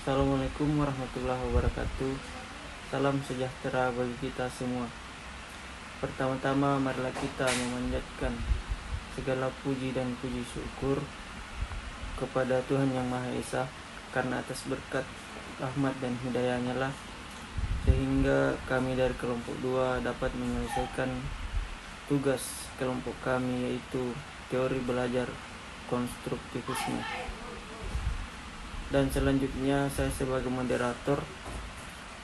Assalamualaikum warahmatullahi wabarakatuh. Salam sejahtera bagi kita semua. Pertama-tama marilah kita memanjatkan segala puji dan puji syukur kepada Tuhan Yang Maha Esa, karena atas berkat rahmat dan hidayahnya lah sehingga kami dari kelompok 2 dapat menyelesaikan tugas kelompok kami, yaitu teori belajar konstruktivisme. Dan selanjutnya saya sebagai moderator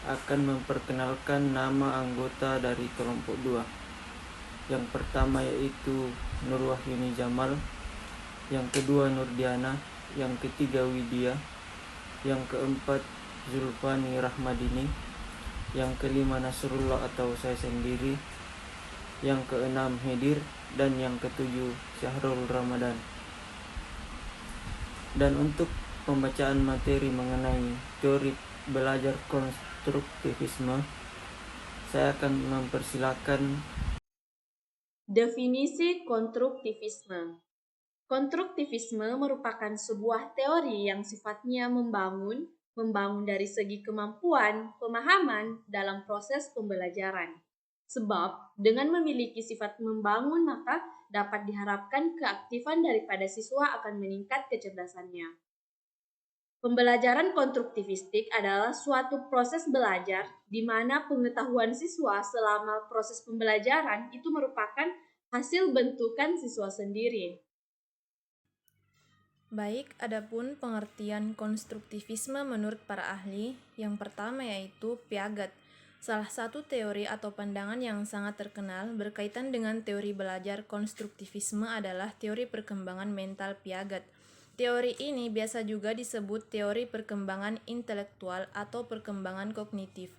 akan memperkenalkan nama anggota dari kelompok 2. Yang pertama yaitu Nur Wahyuni Jamal, yang kedua Nurdiana, yang ketiga Widya, yang keempat Zulfani Rahmadini, yang kelima Nasrullah atau saya sendiri, yang keenam Hedir, dan yang ketujuh Syahrul Ramadan. Dan untuk pembacaan materi mengenai teori belajar konstruktivisme, saya akan mempersilakan definisi konstruktivisme. Konstruktivisme merupakan sebuah teori yang sifatnya membangun dari segi kemampuan, pemahaman dalam proses pembelajaran. Sebab dengan memiliki sifat membangun maka dapat diharapkan keaktifan daripada siswa akan meningkat kecerdasannya. Pembelajaran konstruktivistik adalah suatu proses belajar di mana pengetahuan siswa selama proses pembelajaran itu merupakan hasil bentukan siswa sendiri. Baik, adapun pengertian konstruktivisme menurut para ahli, yang pertama yaitu Piaget, salah satu teori atau pandangan yang sangat terkenal berkaitan dengan teori belajar konstruktivisme adalah teori perkembangan mental Piaget. Teori ini biasa juga disebut teori perkembangan intelektual atau perkembangan kognitif.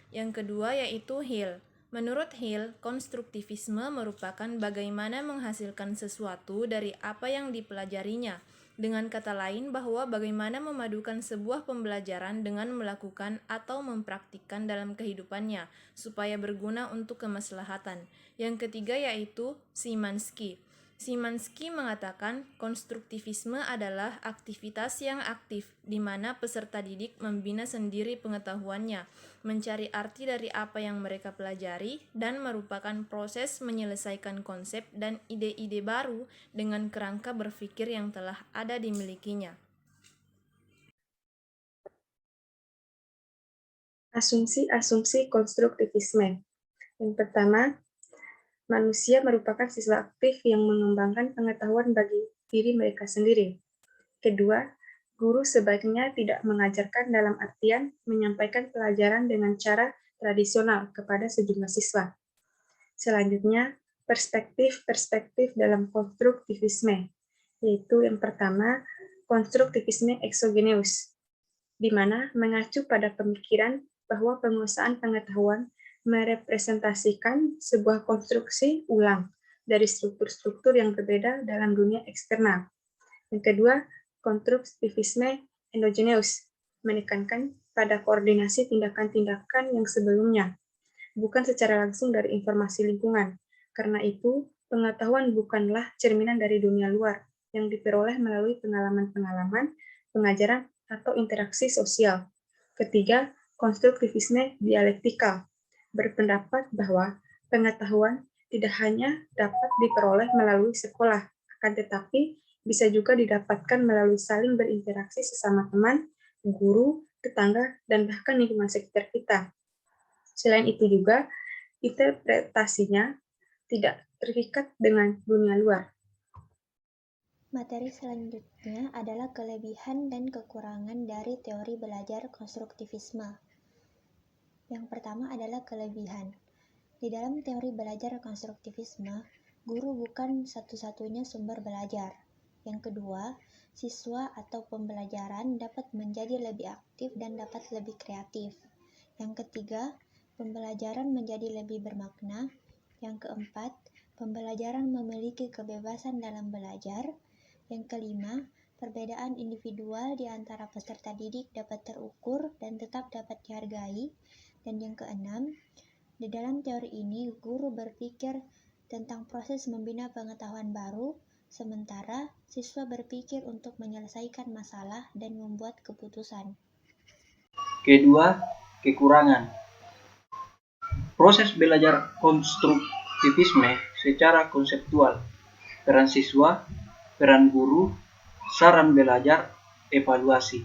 Yang kedua yaitu Hill. Menurut Hill, konstruktivisme merupakan bagaimana menghasilkan sesuatu dari apa yang dipelajarinya. Dengan kata lain, bahwa bagaimana memadukan sebuah pembelajaran dengan melakukan atau mempraktikkan dalam kehidupannya, supaya berguna untuk kemaslahatan. Yang ketiga yaitu Szymanski. Szymanski mengatakan konstruktivisme adalah aktivitas yang aktif, di mana peserta didik membina sendiri pengetahuannya, mencari arti dari apa yang mereka pelajari, dan merupakan proses menyelesaikan konsep dan ide-ide baru dengan kerangka berpikir yang telah ada dimilikinya. Asumsi-asumsi konstruktivisme. Yang pertama, manusia merupakan siswa aktif yang mengembangkan pengetahuan bagi diri mereka sendiri. Kedua, guru sebaiknya tidak mengajarkan dalam artian menyampaikan pelajaran dengan cara tradisional kepada sejumlah siswa. Selanjutnya, perspektif-perspektif dalam konstruktivisme, yaitu yang pertama, konstruktivisme exogenous, di mana mengacu pada pemikiran bahwa penguasaan pengetahuan merepresentasikan sebuah konstruksi ulang dari struktur-struktur yang berbeda dalam dunia eksternal. Yang kedua, konstruktivisme endogenous, menekankan pada koordinasi tindakan-tindakan yang sebelumnya, bukan secara langsung dari informasi lingkungan. Karena itu, pengetahuan bukanlah cerminan dari dunia luar yang diperoleh melalui pengalaman-pengalaman, pengajaran, atau interaksi sosial. Ketiga, konstruktivisme dialektikal, berpendapat bahwa pengetahuan tidak hanya dapat diperoleh melalui sekolah, akan tetapi bisa juga didapatkan melalui saling berinteraksi sesama teman, guru, tetangga, dan bahkan lingkungan sekitar kita. Selain itu juga, interpretasinya tidak terikat dengan dunia luar. Materi selanjutnya adalah kelebihan dan kekurangan dari teori belajar konstruktivisme. Yang pertama adalah kelebihan. Di dalam teori belajar konstruktivisme, guru bukan satu-satunya sumber belajar. Yang kedua, siswa atau pembelajaran dapat menjadi lebih aktif dan dapat lebih kreatif. Yang ketiga, pembelajaran menjadi lebih bermakna. Yang keempat, pembelajaran memiliki kebebasan dalam belajar. Yang kelima, perbedaan individual di antara peserta didik dapat terukur dan tetap dapat dihargai. Dan yang keenam, di dalam teori ini guru berpikir tentang proses membina pengetahuan baru, sementara siswa berpikir untuk menyelesaikan masalah dan membuat keputusan. Kedua, kekurangan. Proses belajar konstruktivisme secara konseptual, peran siswa, peran guru, saran belajar, evaluasi.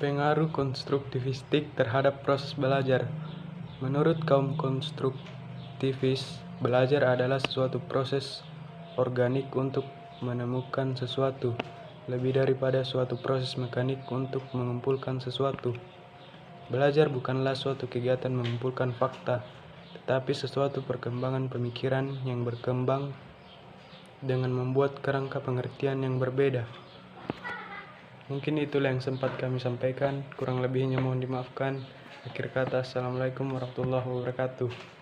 Pengaruh konstruktivistik terhadap proses belajar. Menurut kaum konstruktivis, belajar adalah suatu proses organik untuk menemukan sesuatu, lebih daripada suatu proses mekanik untuk mengumpulkan sesuatu. Belajar bukanlah suatu kegiatan mengumpulkan fakta, tetapi sesuatu perkembangan pemikiran yang berkembang dengan membuat kerangka pengertian yang berbeda. Mungkin itulah yang sempat kami sampaikan, kurang lebihnya mohon dimaafkan. Akhir kata, Assalamualaikum warahmatullahi wabarakatuh.